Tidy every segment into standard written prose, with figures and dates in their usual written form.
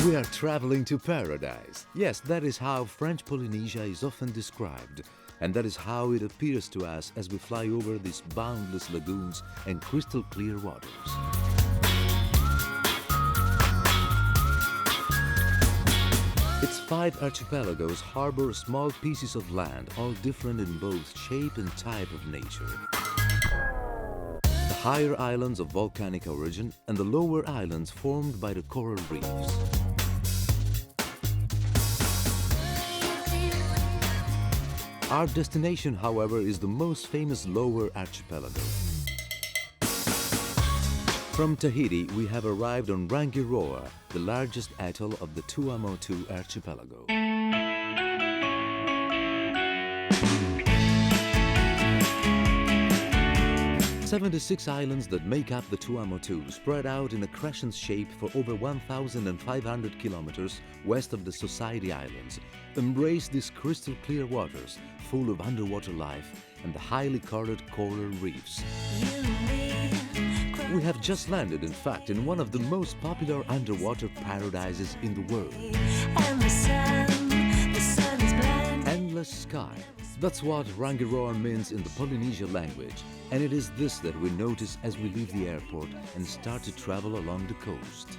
We are traveling to paradise. Yes, that is how French Polynesia is often described. And that is how it appears to us as we fly over these boundless lagoons and crystal clear waters. Its 5 archipelagos harbor small pieces of land, all different in both shape and type of nature. The higher islands of volcanic origin and the lower islands formed by the coral reefs. Our destination, however, is the most famous lower archipelago. From Tahiti, we have arrived on RANGIROA, the largest atoll of the Tuamotu archipelago. 76 islands that make up the Tuamotu, spread out in a crescent shape for over 1,500 kilometers west of the Society Islands, embrace these crystal clear waters full of underwater life and the highly colored coral reefs. We have just landed, in fact, in one of the most popular underwater paradises in the world. And the sun is blind. Endless sky. That's what RANGIROA means in the Polynesia language, and it is this that we notice as we leave the airport and start to travel along the coast.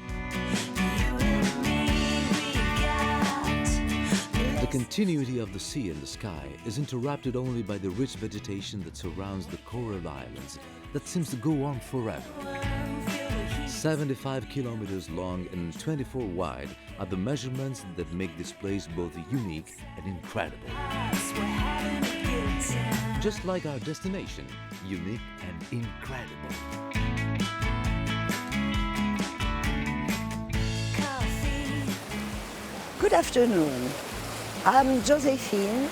The continuity of the sea and the sky is interrupted only by the rich vegetation that surrounds the coral islands that seems to go on forever. 75 kilometers long and 24 wide are the measurements that make this place both unique and incredible. Just like our destination, unique and incredible. Good afternoon. I'm Josephine.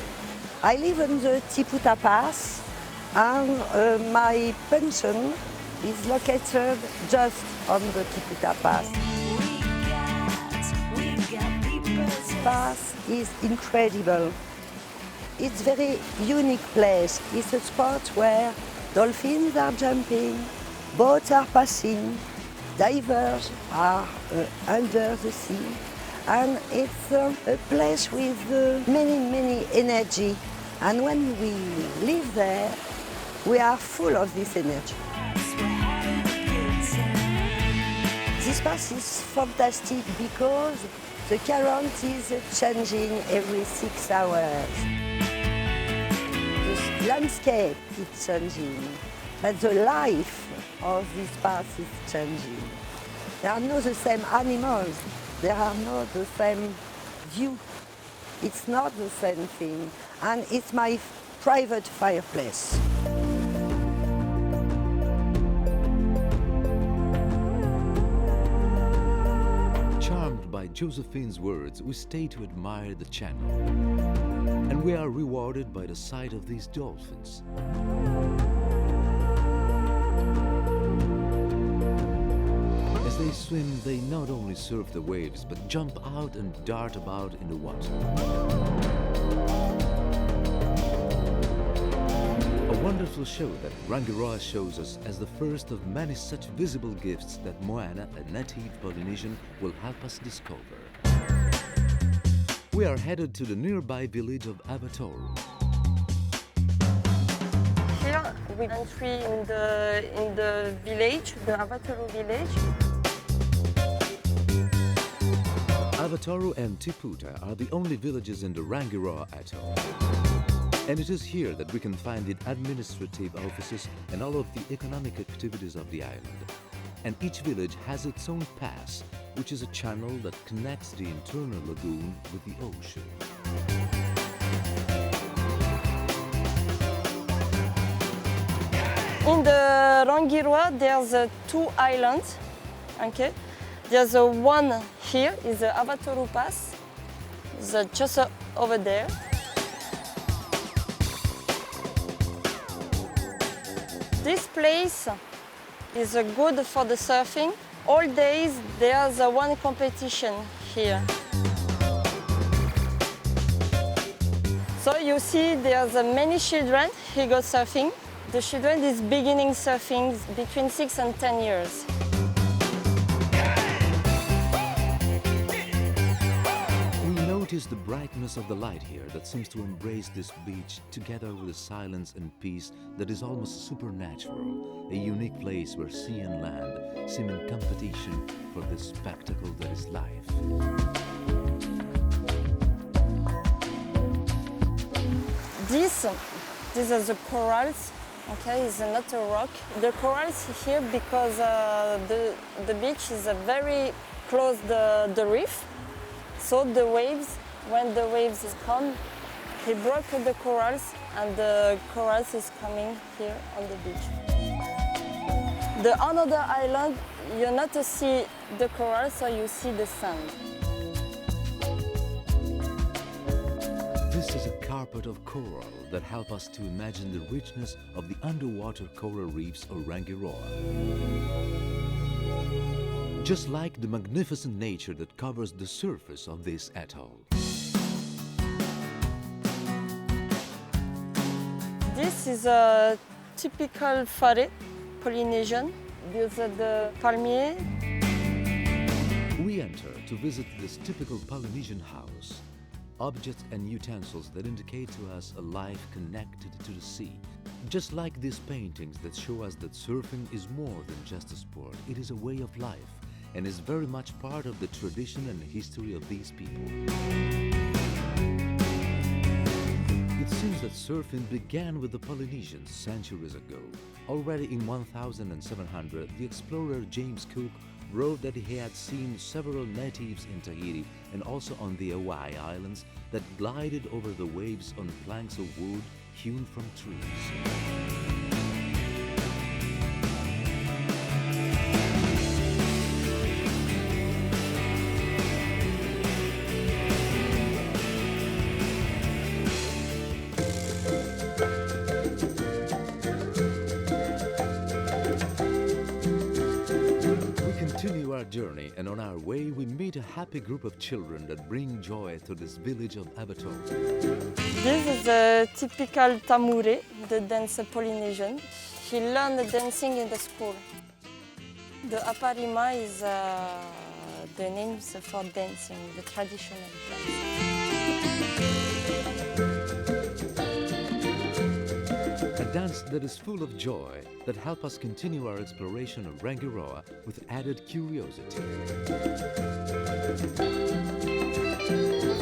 I live on the Tiputa Pass, and my pension is located just on the Tiputa Pass. This pass is incredible. It's a very unique place. It's a spot where dolphins are jumping, boats are passing, divers are under the sea, and it's a place with many energy. And when we live there, we are full of this energy. This pass is fantastic because the current is changing every 6 hours. The landscape is changing, but the life of this pass is changing. There are not the same animals, there are not the same view. It's not the same thing, and it's my private fireplace. Charmed by Josephine's words, we stay to admire the channel. And we are rewarded by the sight of these dolphins. As they swim, they not only surf the waves, but jump out and dart about in the water. A wonderful show that RANGIROA shows us as the first of many such visible gifts that Moana, a native Polynesian, will help us discover. We are headed to the nearby village of Avatoro. Here we entry in the village, the Avatoro village. Avatoro and Tiputa are the only villages in the RANGIROA Atoll. And it is here that we can find the administrative offices and all of the economic activities of the island. And each village has its own pass, which is a channel that connects the internal lagoon with the ocean. In the RANGIROA there's 2 islands. Okay, there's one here is the Avatoro Pass. Just over there. This place is good for the surfing. All days there's one competition here. So you see there's many children here go surfing. The children is beginning surfing between 6 and 10 years. Notice the brightness of the light here that seems to embrace this beach together with a silence and peace that is almost supernatural, a unique place where sea and land seem in competition for this spectacle that is life. These are the corals. Okay, it's not a rock. The corals here because the beach is very close to the reef. So the waves, when the waves come, he broke the corals and the corals is coming here on the beach. The another island, you not see the corals, so you see the sand. This is a carpet of coral that help us to imagine the richness of the underwater coral reefs of Rangiroa. Just like the magnificent nature that covers the surface of this atoll. This is a typical parrot, Polynesian. These are the palmiers. We enter to visit this typical Polynesian house. Objects and utensils that indicate to us a life connected to the sea. Just like these paintings that show us that surfing is more than just a sport, it is a way of life and is very much part of the tradition and history of these people. It seems that surfing began with the Polynesians centuries ago. Already in 1700, the explorer James Cook wrote that he had seen several natives in Tahiti and also on the Hawaii Islands that glided over the waves on planks of wood hewn from trees. Our journey, and on our way we meet a happy group of children that bring joy to this village of Avatar. This is a typical tamure, the dance Polynesian. He learned dancing in the school. The aparima is the names for dancing, the traditional dance. A dance that is full of joy, that help us continue our exploration of Rangiroa with added curiosity.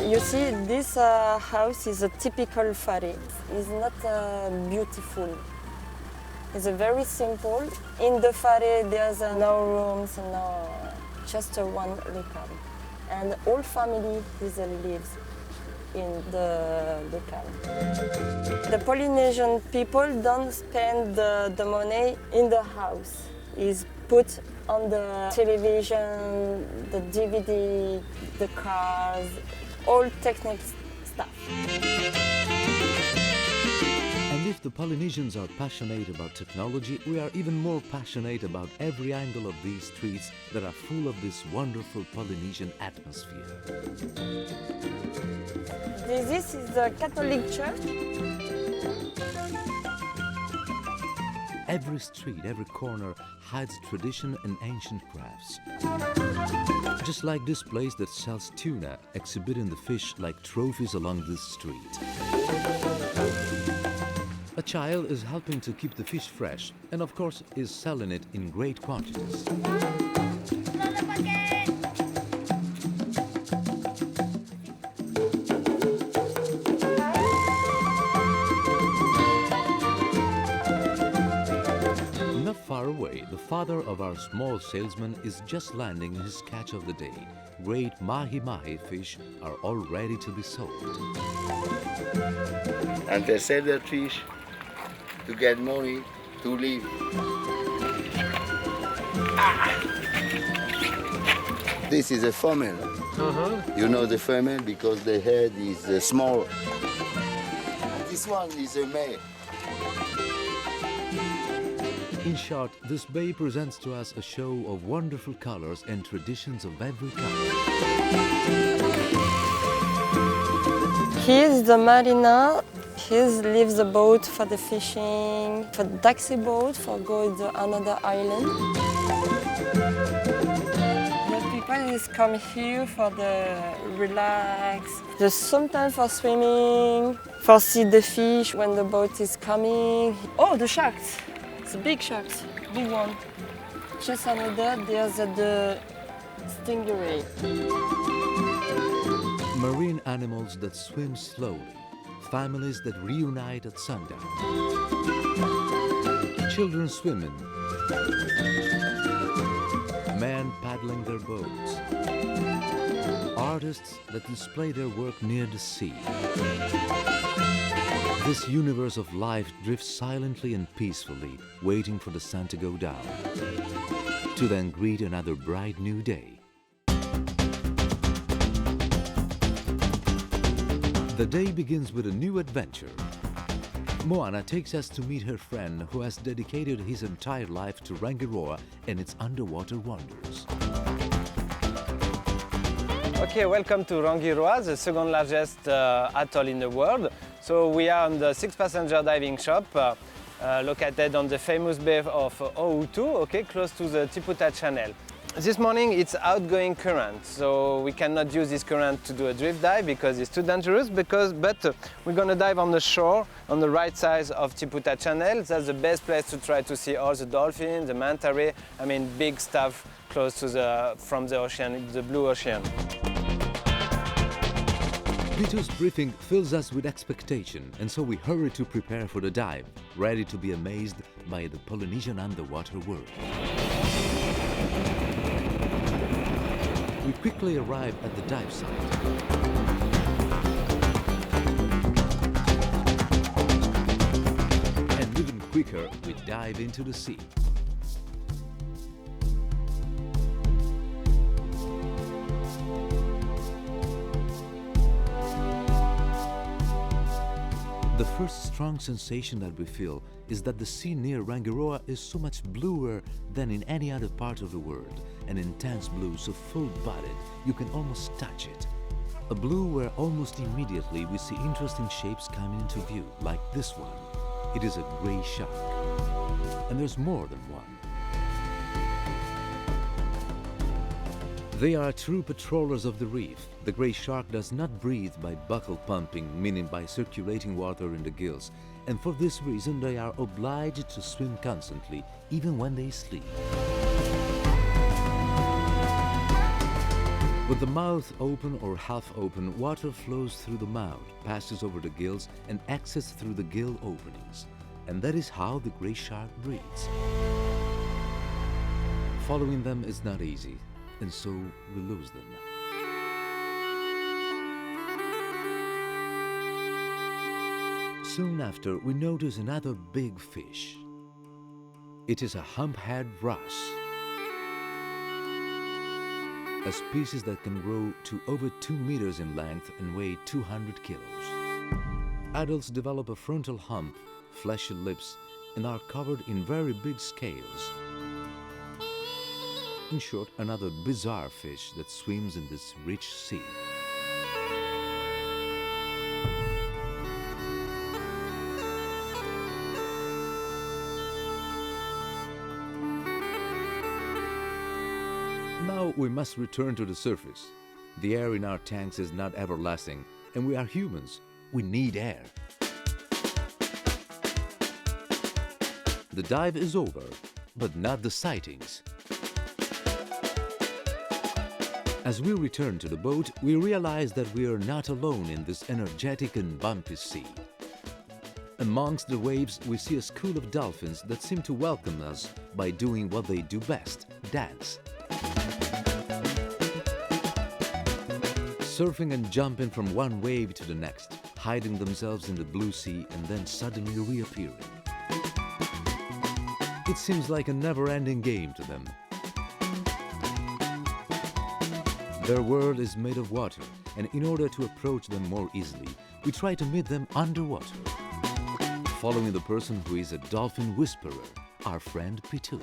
You see, this house is a typical whare. It's not beautiful. It's very simple. In the whare, there's no rooms, no, just one local. And all family lives in the local. The Polynesian people don't spend the money in the house. It's put on the television, the DVD, the cars, all technical stuff. And if the Polynesians are passionate about technology, we are even more passionate about every angle of these streets that are full of this wonderful Polynesian atmosphere. This is the Catholic Church. Every street, every corner hides tradition and ancient crafts. Just like this place that sells tuna, exhibiting the fish like trophies along this street. A child is helping to keep the fish fresh and of course is selling it in great quantities. Far away, the father of our small salesman is just landing his catch of the day. Great mahi-mahi fish are all ready to be sold. And they sell the fish to get money to live. This is a female. You know the female because the head is small. This one is a male. In short, this bay presents to us a show of wonderful colors and traditions of every kind. Here's the marina. Here leaves the boat for the fishing, for the taxi boat, for going to another island. The people tourists come here for the relax, just sometimes for swimming, for see the fish when the boat is coming. Oh, the sharks! It's big sharks, big one. Just another, there's the stingray. Marine animals that swim slowly, families that reunite at sundown, children swimming, men paddling their boats, artists that display their work near the sea. This universe of life drifts silently and peacefully, waiting for the sun to go down, to then greet another bright new day. The day begins with a new adventure. Moana takes us to meet her friend who has dedicated his entire life to Rangiroa and its underwater wonders. Okay, welcome to Rangiroa, the second largest atoll in the world. So we are on the 6-passenger diving shop located on the famous bay of Outu, okay, close to the Tiputa Channel. This morning it's outgoing current, so we cannot use this current to do a drift dive because it's too dangerous, but we're going to dive on the shore on the right side of Tiputa Channel. That's the best place to try to see all the dolphins, the manta ray, I mean big stuff close to from the ocean, the blue ocean. Vito's briefing fills us with expectation, and so we hurry to prepare for the dive, ready to be amazed by the Polynesian underwater world. We quickly arrive at the dive site. And even quicker, we dive into the sea. The first strong sensation that we feel is that the sea near Rangiroa is so much bluer than in any other part of the world. An intense blue, so full-bodied, you can almost touch it. A blue where almost immediately we see interesting shapes coming into view, like this one. It is a grey shark. And there's more than one. They are true patrollers of the reef. The grey shark does not breathe by buccal pumping, meaning by circulating water in the gills, and for this reason they are obliged to swim constantly, even when they sleep. With the mouth open or half open, water flows through the mouth, passes over the gills, and exits through the gill openings. And that is how the grey shark breathes. Following them is not easy, and so we lose them. Soon after, we notice another big fish. It is a humphead wrasse, a species that can grow to over 2 meters in length and weigh 200 kilos. Adults develop a frontal hump, fleshy lips, and are covered in very big scales. In short, another bizarre fish that swims in this rich sea. Now we must return to the surface. The air in our tanks is not everlasting, and we are humans. We need air. The dive is over, but not the sightings. As we return to the boat, we realize that we are not alone in this energetic and bumpy sea. Amongst the waves, we see a school of dolphins that seem to welcome us by doing what they do best, dance. Surfing and jumping from one wave to the next, hiding themselves in the blue sea and then suddenly reappearing. It seems like a never-ending game to them. Their world is made of water, and in order to approach them more easily, we try to meet them underwater, following the person who is a dolphin whisperer, our friend Pitu.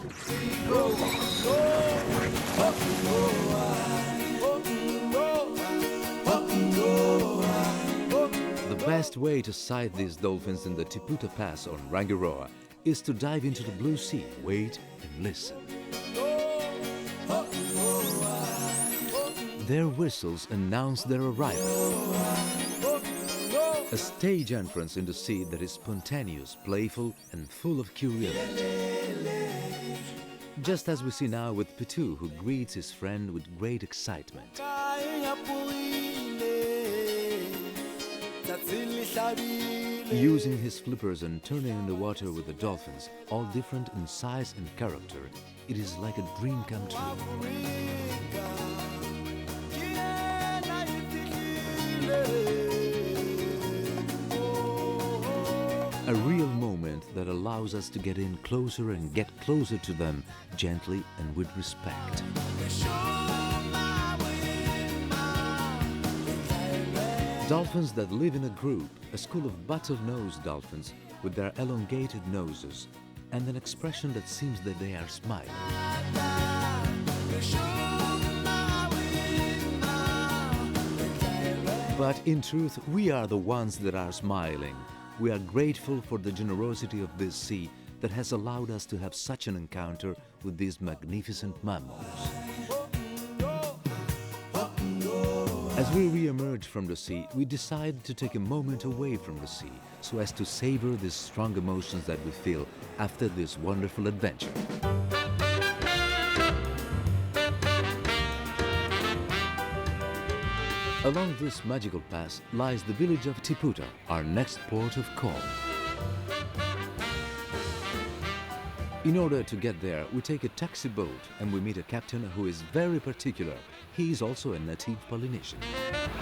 The best way to sight these dolphins in the Tiputa Pass on Rangiroa is to dive into the blue sea, wait and listen. their whistles announce their arrival. A stage entrance in the sea that is spontaneous, playful, and full of curiosity. Just as we see now with Pitou, who greets his friend with great excitement. Using his flippers and turning in the water with the dolphins, all different in size and character, it is like a dream come true. A real moment that allows us to get in closer and get closer to them, gently and with respect. Dolphins that live in a group, a school of bottlenose dolphins with their elongated noses and an expression that seems that they are smiling. But in truth, we are the ones that are smiling. We are grateful for the generosity of this sea that has allowed us to have such an encounter with these magnificent mammals. As we re-emerge from the sea, we decide to take a moment away from the sea so as to savor these strong emotions that we feel after this wonderful adventure. Along this magical pass lies the village of Tiputa, our next port of call. In order to get there, we take a taxi boat and we meet a captain who is very particular. He is also a native Polynesian.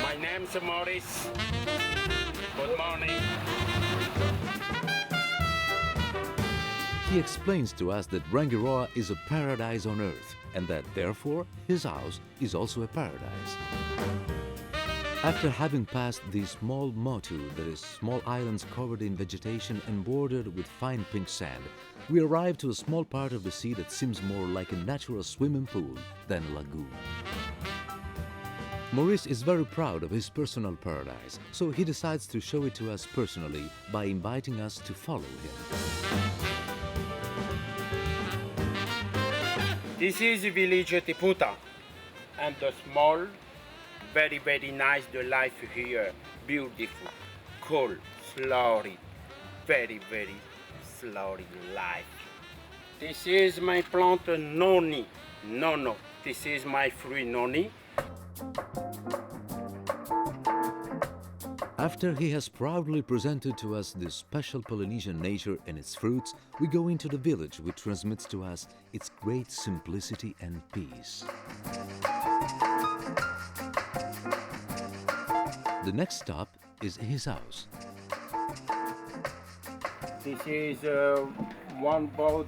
My name's Maurice. Good morning. He explains to us that Rangiroa is a paradise on earth and that therefore his house is also a paradise. After having passed the small motu, that is small islands covered in vegetation and bordered with fine pink sand, we arrive to a small part of the sea that seems more like a natural swimming pool than a lagoon. Maurice is very proud of his personal paradise, so he decides to show it to us personally by inviting us to follow him. This is the village of Tiputa, and the small, very, very nice, the life here, beautiful, cool, slowly, very, very slowly life. This is my plant noni, no, this is my fruit noni. After he has proudly presented to us this special Polynesian nature and its fruits, we go into the village which transmits to us its great simplicity and peace. The next stop is his house. This is one boat,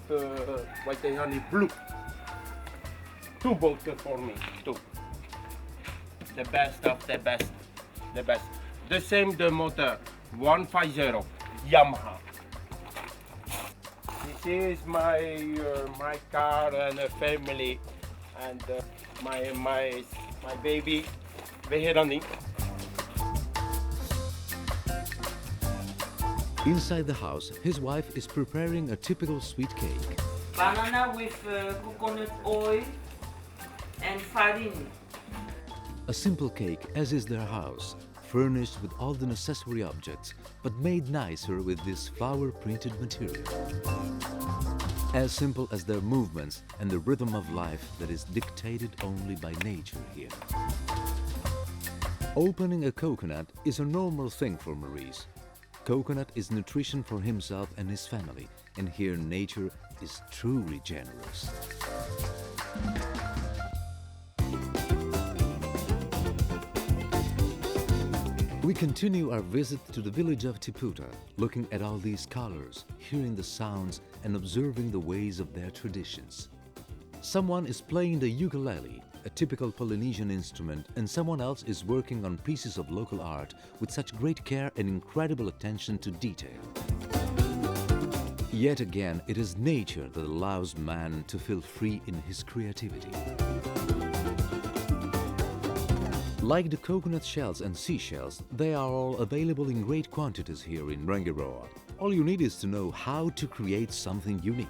what they call it, blue. Two boats for me, two. The best of the best, the best. The same the motor, 150, Yamaha. This is my car and a family, and my baby, Veherani. Inside the house, his wife is preparing a typical sweet cake. Banana with coconut oil and farine. A simple cake, as is their house, furnished with all the necessary objects, but made nicer with this flower-printed material. As simple as their movements and the rhythm of life that is dictated only by nature here. Opening a coconut is a normal thing for Maurice. Coconut is nutrition for himself and his family, and here nature is truly generous. We continue our visit to the village of Tiputa, looking at all these colors, hearing the sounds, and observing the ways of their traditions. Someone is playing the ukulele, a typical Polynesian instrument, and someone else is working on pieces of local art with such great care and incredible attention to detail. Yet again, it is nature that allows man to feel free in his creativity. Like the coconut shells and seashells, they are all available in great quantities here in Rangiroa. All you need is to know how to create something unique.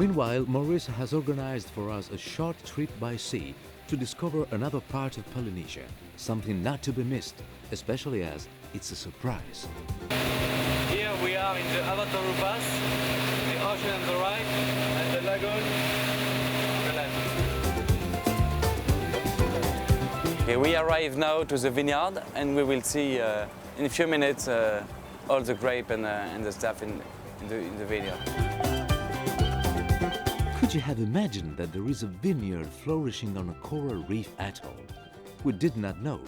Meanwhile, Maurice has organized for us a short trip by sea to discover another part of Polynesia, something not to be missed, especially as it's a surprise. Here we are in the Avatar Pass, the ocean on the right, and the lagoon on the left. Okay, we arrive now to the vineyard, and we will see in a few minutes all the grape and the stuff in the vineyard. Could you have imagined that there is a vineyard flourishing on a coral reef atoll? We did not know,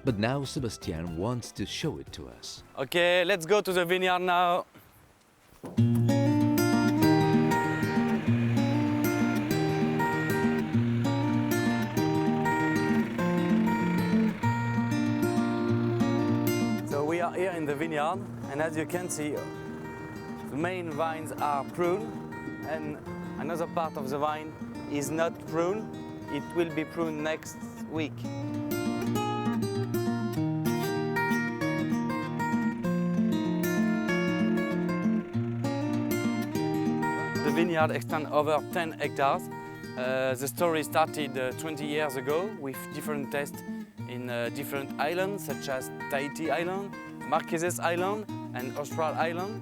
but now Sebastian wants to show it to us. Okay, let's go to the vineyard now. So we are here in the vineyard, and as you can see, the main vines are pruned, and another part of the vine is not pruned. It will be pruned next week. The vineyard extends over 10 hectares. The story started 20 years ago with different tests in different islands such as Tahiti Island, Marquesas Island and Austral Island.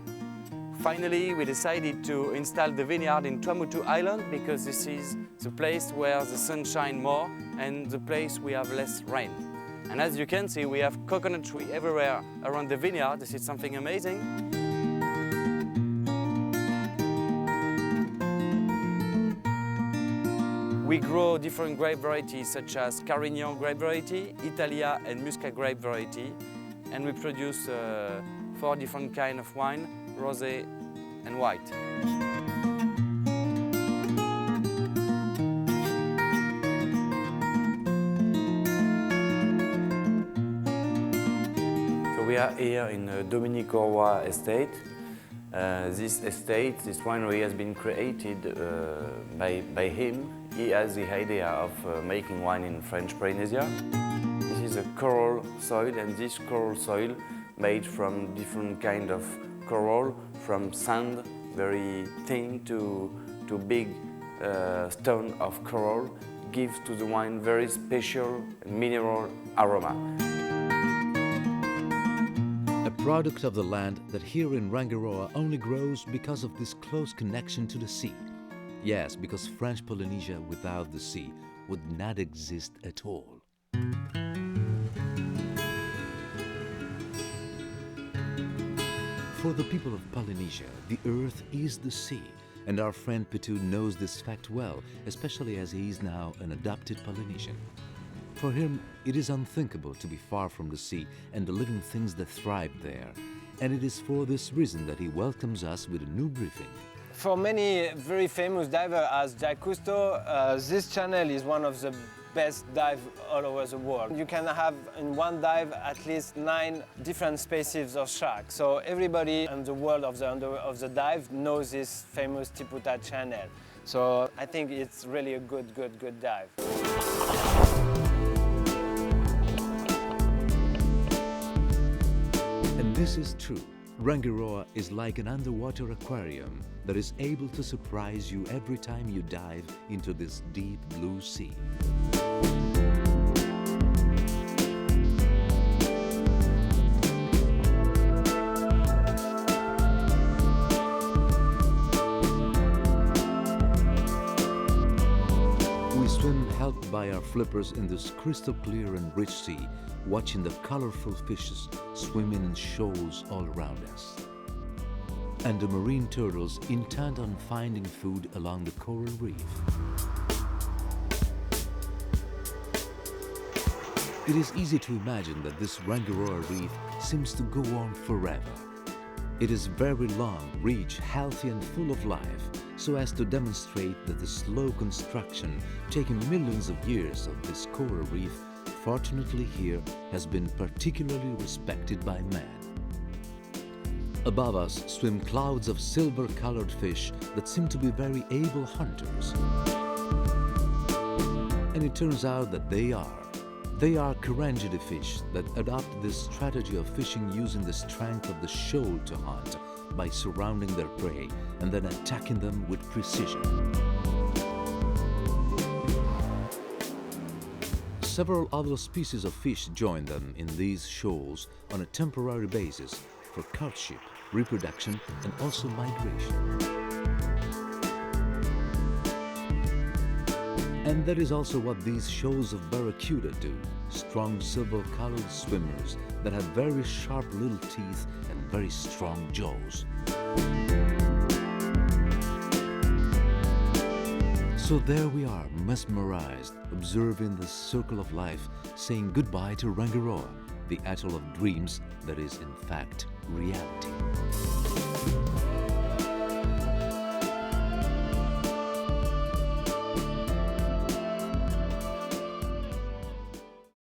Finally, we decided to install the vineyard in Tuamotu Island because this is the place where the sun shines more and the place we have less rain. And as you can see, we have coconut trees everywhere around the vineyard. This is something amazing. We grow different grape varieties such as Carignan grape variety, Italia and Muscat grape variety. And we produce 4 different kinds of wine, rosé and white. So we are here in Dominique Auroi estate. This estate, this winery has been created by him. He has the idea of making wine in French Polynesia. This is a coral soil, and this coral soil made from different kind of coral, from sand, very thin to big stone of coral, gives to the wine very special mineral aroma. A product of the land that here in Rangiroa only grows because of this close connection to the sea. Yes, because French Polynesia without the sea would not exist at all. For the people of Polynesia, the earth is the sea, and our friend Pitou knows this fact well, especially as he is now an adopted Polynesian. For him, it is unthinkable to be far from the sea and the living things that thrive there, and it is for this reason that he welcomes us with a new briefing. For many very famous divers as Jacques Cousteau, this channel is one of the best dives all over the world. You can have in one dive at least 9 different species of sharks. So everybody in the world of the dive knows this famous Tiputa channel. So I think it's really a good dive. And this is true. Rangiroa is like an underwater aquarium that is able to surprise you every time you dive into this deep blue sea. We swim helped by our flippers in this crystal clear and rich sea, watching the colorful fishes swimming in shoals all around us. And the marine turtles intent on finding food along the coral reef. It is easy to imagine that this Rangiroa reef seems to go on forever. It is very long, rich, healthy and full of life, so as to demonstrate that the slow construction taking millions of years of this coral reef fortunately here has been particularly respected by man. Above us swim clouds of silver-colored fish that seem to be very able hunters. And it turns out that they are. They are Carangidae fish that adopt this strategy of fishing using the strength of the shoal to hunt by surrounding their prey and then attacking them with precision. Several other species of fish join them in these shoals on a temporary basis for courtship, reproduction, and also migration. And that is also what these shoals of barracuda do, strong silver-colored swimmers that have very sharp little teeth and very strong jaws. So there we are, mesmerized, observing the circle of life, saying goodbye to Rangiroa, the atoll of dreams that is in fact reality.